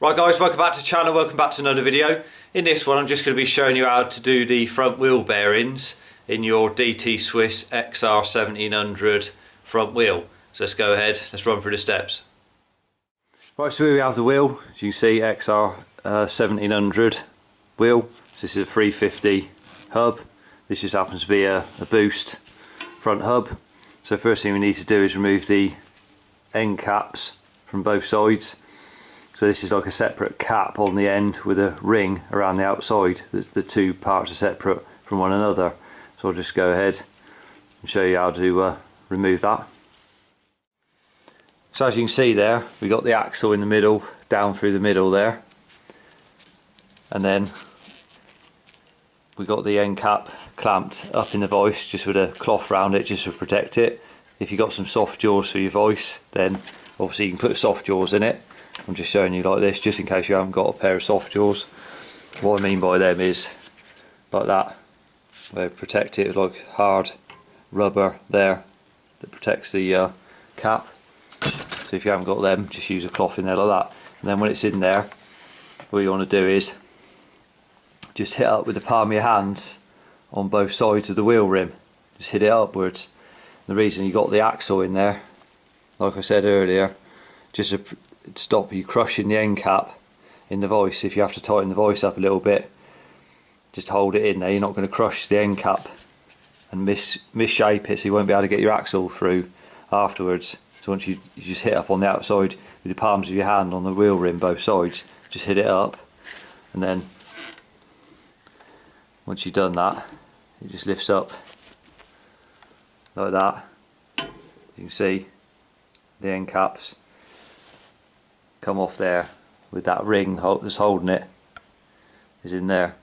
Right guys, welcome back to the channel, welcome back to another video. In this one I'm just going to be showing you how to do the front wheel bearings in your DT Swiss XR 1700 front wheel. So let's go ahead, let's run through the steps. Right, so here we have the wheel, as you can see, XR 1700 wheel. So this is a 350 hub. This just happens to be a boost front hub. So first thing we need to do is remove the end caps from both sides. So this is like a separate cap on the end with a ring around the outside. The two parts are separate from one another. So I'll just go ahead and show you how to remove that. So as you can see there, we got the axle in the middle, down through the middle there. And then we got the end cap clamped up in the vice just with a cloth around it just to protect it. If you've got some soft jaws for your vice, then obviously you can put soft jaws in it. I'm just showing you like this just in case you haven't got a pair of soft jaws. What I mean by them is like that, they protect it with like hard rubber there that protects the cap. So if you haven't got them, just use a cloth in there like that. And then when it's in there, what you want to do is just hit up with the palm of your hands on both sides of the wheel rim. Just hit it upwards. The reason you got the axle in there, like I said earlier, just to stop you crushing the end cap in the vice. If you have to tighten the vice up a little bit, just hold it in there. You're not going to crush the end cap and misshape it, so you won't be able to get your axle through afterwards. So once you just hit up on the outside with the palms of your hand on the wheel rim both sides, just hit it up, and then once you've done that, it just lifts up like that. You can see the end caps come off there with that ring that's holding it is in there.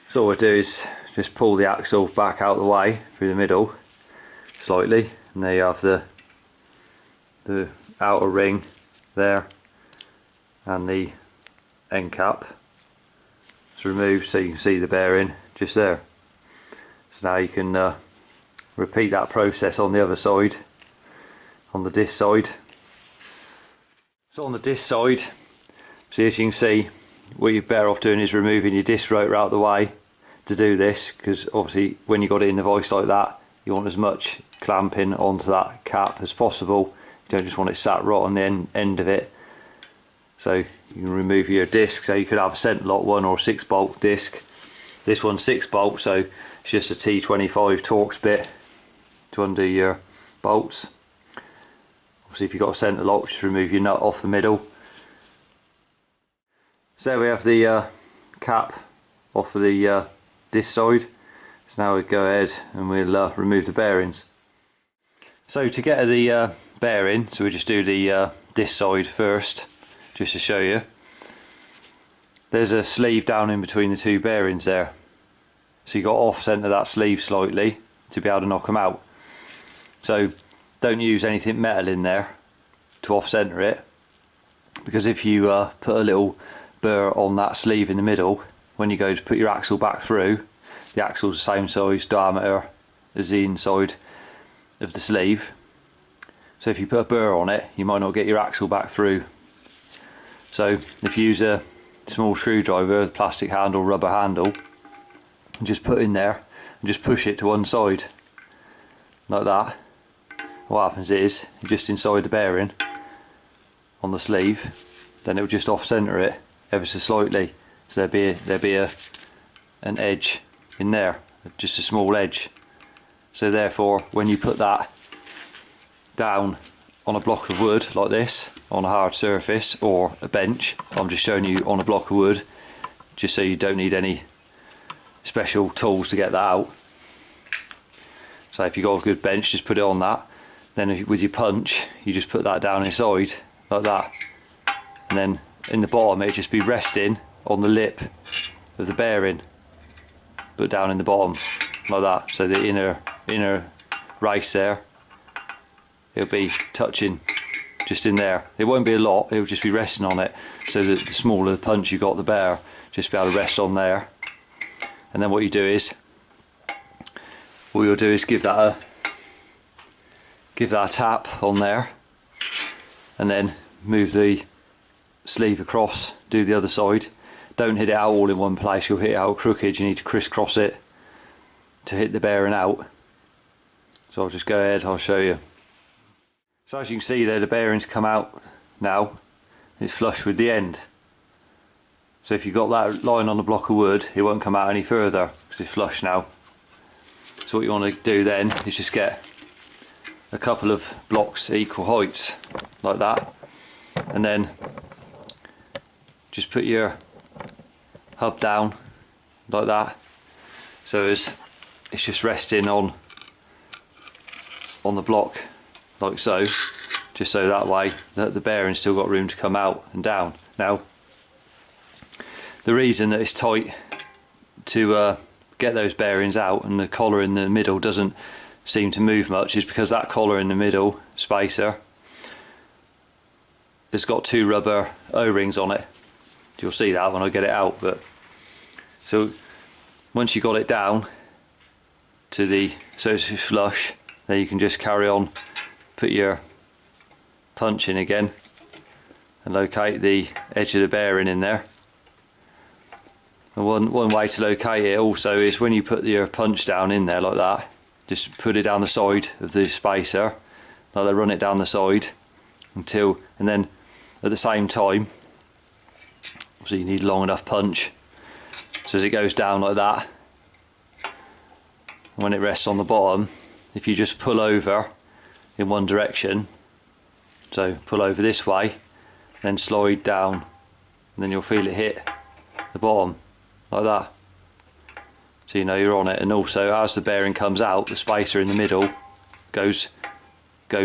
So all I do is just pull the axle back out of the way through the middle slightly, and there you have the outer ring there and the end cap. It's removed so you can see the bearing just there. So now you can repeat that process on the other side, on the disc side. So on the disc side, see, as you can see, what you're better off doing is removing your disc rotor out of the way to do this, because obviously when you got it in the vice like that, you want as much clamping onto that cap as possible. You don't just want it sat right on the end of it. So you can remove your disc. So you could have a center lock one or a 6-bolt disc. This one's 6-bolt, so it's just a T25 Torx bit to undo your bolts. Obviously if you've got a centre lock, just remove your nut off the middle. So there we have the cap off of the disc side. So now we go ahead and we'll remove the bearings. So to get the bearing, so we just do the disc side first, just to show you. There's a sleeve down in between the two bearings there. So you got to off centre that sleeve slightly to be able to knock them out. So don't use anything metal in there to off centre it, because if you put a little burr on that sleeve in the middle, when you go to put your axle back through, the axle's the same size diameter as the inside of the sleeve. So if you put a burr on it, you might not get your axle back through. So if you use a small screwdriver, plastic handle, rubber handle, and just put in there and just push it to one side like that, what happens is, just inside the bearing on the sleeve, then it will just off centre it ever so slightly. So there'll be an edge in there, just a small edge. So therefore when you put that down on a block of wood like this, on a hard surface or a bench, I'm just showing you on a block of wood just so you don't need any special tools to get that out. So if you've got a good bench, just put it on that. Then with your punch, you just put that down inside like that, and then in the bottom it'll just be resting on the lip of the bearing, but down in the bottom like that. So the inner race there, it'll be touching just in there. It won't be a lot, it'll just be resting on it. So that the smaller the punch you got, the better. Just be able to rest on there. And then what you do is, all you'll do is give that a tap on there, and then move the sleeve across, do the other side. Don't hit it out all in one place, you'll hit it out crooked. You need to crisscross it to hit the bearing out. So I'll just go ahead, I'll show you. So as you can see there, the bearings come out now. It's flush with the end. So if you've got that line on the block of wood, it won't come out any further because it's flush now. So what you want to do then is just get a couple of blocks equal heights like that, and then just put your hub down like that, so it's just resting on the block like so, just so that way that the bearing's still got room to come out and down. Now the reason that it's tight to get those bearings out and the collar in the middle doesn't seem to move much is because that collar in the middle spacer has got two rubber O-rings on it. You'll see that when I get it out. But so once you got it down to the so it's flush, then you can just carry on, put your punch in again and locate the edge of the bearing in there. And one way to locate it also is when you put your punch down in there like that, just put it down the side of the spacer, like that, run it down the side until, and then at the same time, so you need long enough punch, so as it goes down like that, when it rests on the bottom, if you just pull over in one direction, so pull over this way, then slide down, and then you'll feel it hit the bottom like that, so you know you're on it. And also as the bearing comes out, the spacer in the middle goes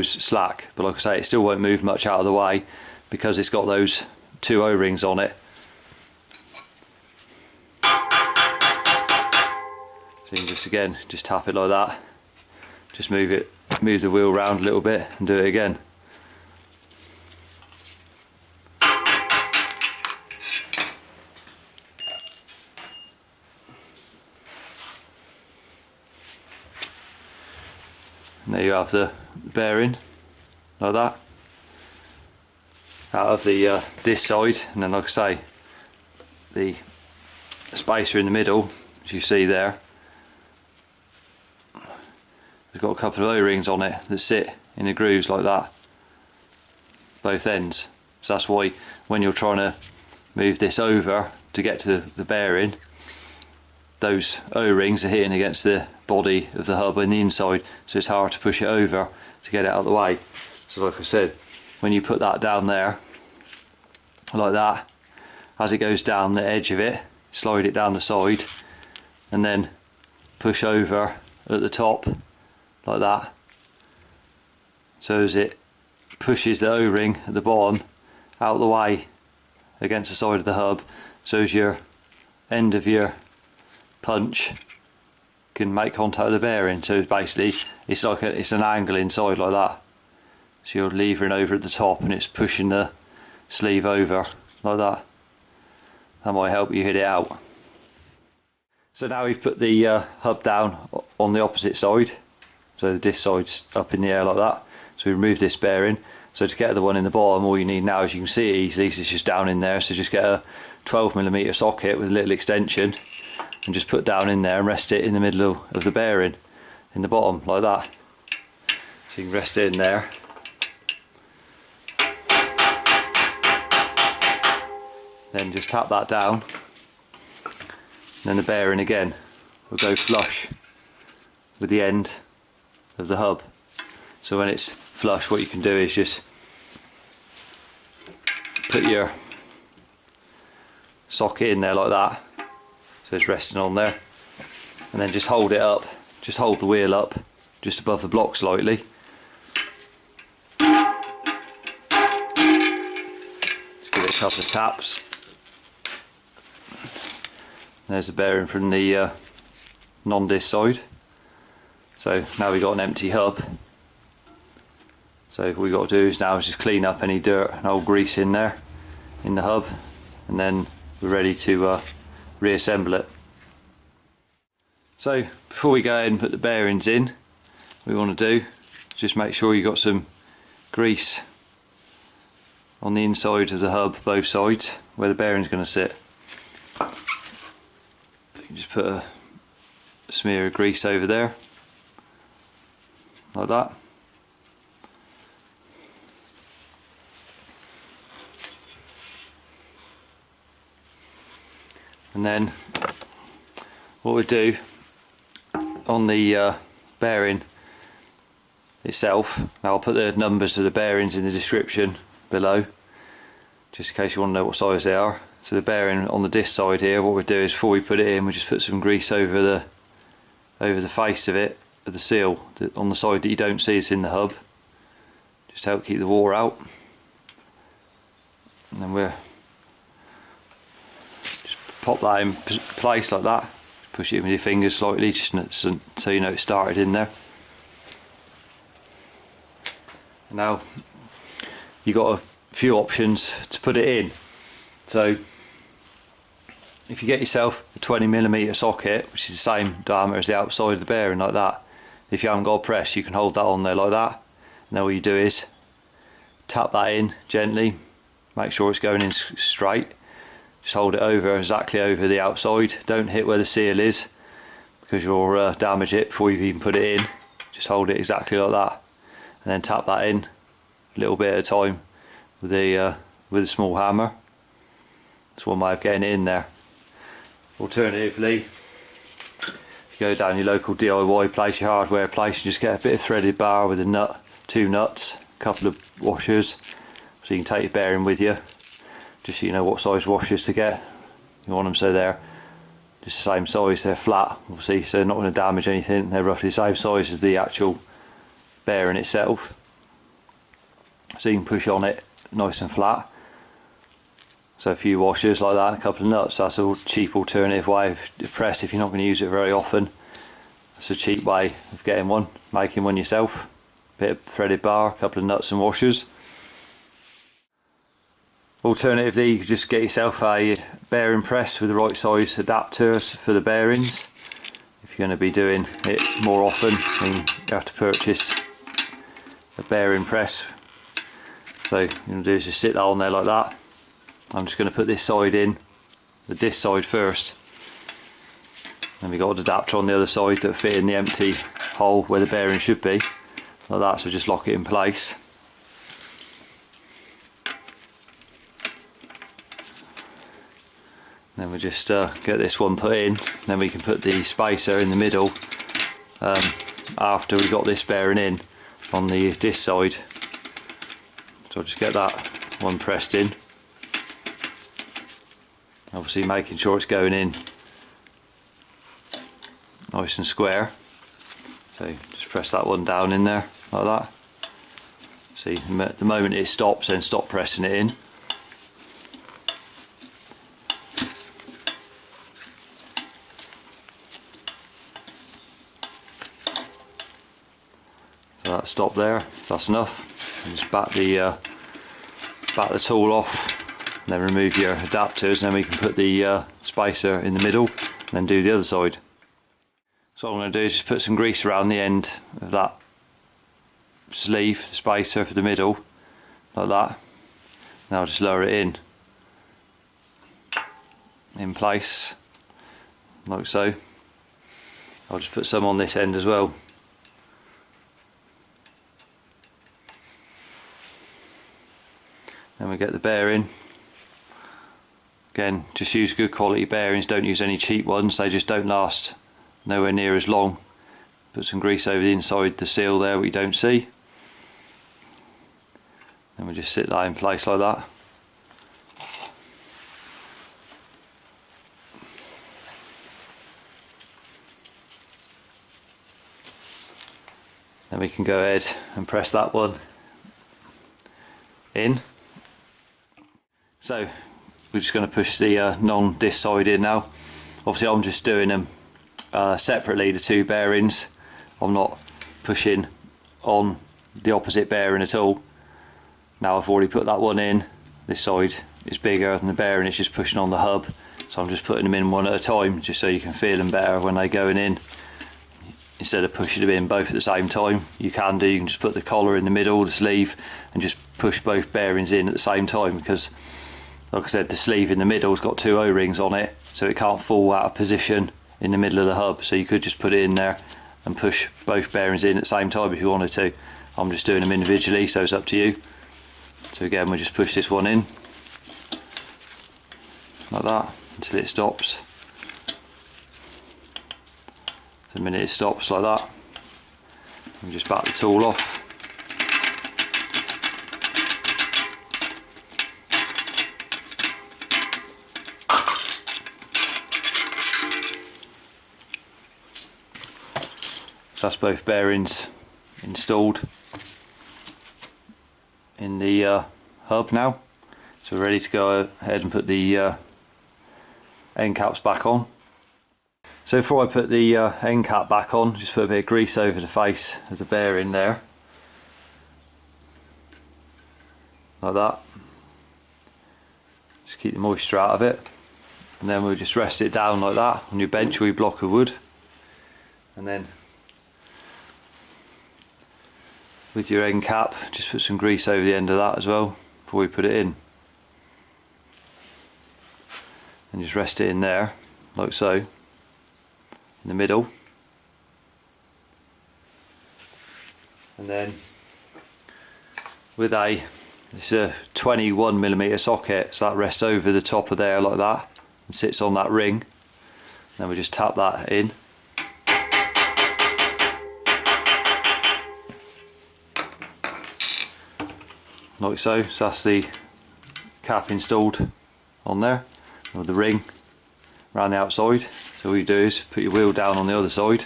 slack, but like I say, it still won't move much out of the way because it's got those two O-rings on it. So you can just tap it like that, just move the wheel round a little bit and do it again. And there you have the bearing like that out of the this side, and then like I say, the spacer in the middle, as you see there, it's got a couple of O-rings on it that sit in the grooves like that, both ends. So that's why when you're trying to move this over to get to the bearing, those O-rings are hitting against the body of the hub on the inside, so it's hard to push it over to get it out of the way. So like I said, when you put that down there like that, as it goes down the edge of it, slide it down the side and then push over at the top like that, so as it pushes the O-ring at the bottom out of the way against the side of the hub, so as your end of your punch can make contact with the bearing. So basically it's like it's an angle inside like that, so you're levering over at the top and it's pushing the sleeve over like that. That might help you hit it out. So now we've put the hub down on the opposite side, so this side's up in the air like that, so we remove this bearing. So to get the one in the bottom, all you need now is, you can see it easily, so it's just down in there, so just get a 12mm socket with a little extension and just put down in there and rest it in the middle of the bearing in the bottom like that. So you can rest it in there. Then just tap that down, and then the bearing again will go flush with the end of the hub. So when it's flush, what you can do is just put your socket in there like that, so it's resting on there, and then just hold it up, just hold the wheel up just above the block slightly. Just give it a couple of taps. There's the bearing from the non-disc side. So now we've got an empty hub. So what we've got to do is now just clean up any dirt and old grease in there in the hub, and then we're ready to reassemble it. So before we go ahead and put the bearings in, what we want to do is just make sure you've got some grease on the inside of the hub, both sides, where the bearing's going to sit. You just put a smear of grease over there, like that. And then what we do on the bearing itself, now I'll put the numbers of the bearings in the description below, just in case you want to know what size they are. So the bearing on the disc side here, what we do is before we put it in, we just put some grease over the face of it, of the seal, on the side that you don't see it's in the hub, just to help keep the water out. And then we'll just pop that in place like that, push it with your fingers slightly, just so you know it started in there. Now you've got a few options to put it in. So if you get yourself a 20mm socket, which is the same diameter as the outside of the bearing, like that, if you haven't got a press, you can hold that on there like that. And then all you do is tap that in gently, make sure it's going in straight, just hold it over, exactly over the outside, don't hit where the seal is because you'll damage it before you even put it in. Just hold it exactly like that, and then tap that in a little bit at a time with a small hammer. That's one way of getting it in there. Alternatively, if you go down your local DIY place, your hardware place, you just get a bit of threaded bar with a nut, 2 nuts, a couple of washers, so you can take your bearing with you, just so you know what size washers to get. You want them so they're just the same size, they're flat, obviously, so they're not going to damage anything, they're roughly the same size as the actual bearing itself, so you can push on it nice and flat. So a few washers like that and a couple of nuts, that's a cheap alternative way of press if you're not going to use it very often. That's a cheap way of getting one, making one yourself. Bit of threaded bar, a couple of nuts and washers. Alternatively, you could just get yourself a bearing press with the right size adapters for the bearings. If you're going to be doing it more often, then you have to purchase a bearing press. So what you're going to do is just sit that on there like that. I'm just going to put this side in, the disc side first. Then we've got an adapter on the other side that fit in the empty hole where the bearing should be, like that, so just lock it in place. Then we just get this one put in, then we can put the spacer in the middle after we got this bearing in on the disc side. So I'll just get that one pressed in. Obviously making sure it's going in nice and square. So just press that one down in there like that. See, the moment it stops, then stop pressing it in. So that stopped there, that's enough. And just back the tool off. Then remove your adapters, and then we can put the spacer in the middle and then do the other side. So what I'm going to do is just put some grease around the end of that sleeve, the spacer for the middle, like that. Now I'll just lower it in place, like so. I'll just put some on this end as well. Then we get the bearing. Again, just use good quality bearings, don't use any cheap ones, they just don't last nowhere near as long. Put some grease over the inside the seal there, what you don't see. Then we just sit that in place like that. Then we can go ahead and press that one in. So we're just going to push the non-disc side in now. Obviously I'm just doing them separately, the two bearings. I'm not pushing on the opposite bearing at all. Now I've already put that one in, this side is bigger than the bearing, it's just pushing on the hub. So I'm just putting them in one at a time, just so you can feel them better when they're going in. instead of pushing them in both at the same time, you can just put the collar in the middle, the sleeve, and just push both bearings in at the same time, because like I said, the sleeve in the middle has got 2 O-rings on it, so it can't fall out of position in the middle of the hub. So you could just put it in there and push both bearings in at the same time if you wanted to. I'm just doing them individually, so it's up to you. So again, we'll just push this one in like that until it stops. The minute it stops like that, and just back the tool off. So that's both bearings installed in the hub now. So we're ready to go ahead and put the end caps back on. So before I put the end cap back on, just put a bit of grease over the face of the bearing there, like that. Just keep the moisture out of it, and then we'll just rest it down like that on your bench or your block of wood, and then with your end cap, just put some grease over the end of that as well before we put it in, and just rest it in there like so, in the middle. And then with it's a 21mm socket, so that rests over the top of there like that and sits on that ring. Then we just tap that in. Like so. So that's the cap installed on there, with the ring around the outside. So all you do is put your wheel down on the other side.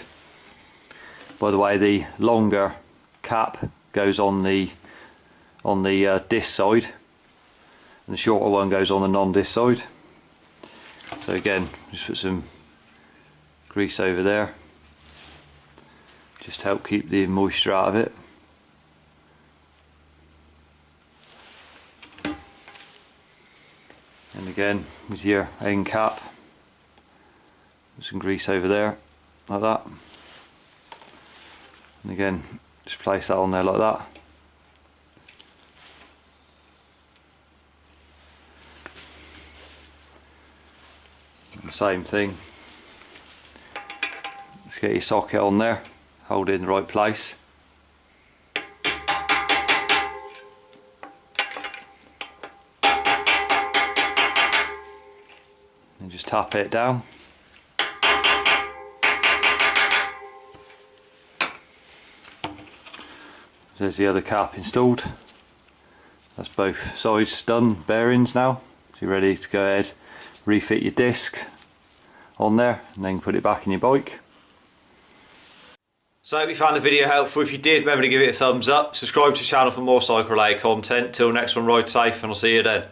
By the way, the longer cap goes on the disc side, and the shorter one goes on the non-disc side. So again, just put some grease over there, just to help keep the moisture out of it. And again, with your end cap, put some grease over there, like that. And again, just place that on there like that. And the same thing. Let's get your socket on there, hold it in the right place. And just tap it down. There's the other cap installed. That's both sides done, bearings now. So you're ready to go ahead, refit your disc on there, and then put it back in your bike. So I hope you found the video helpful. If you did, remember to give it a thumbs up. Subscribe to the channel for more cycle related content. Till next one, ride safe, and I'll see you then.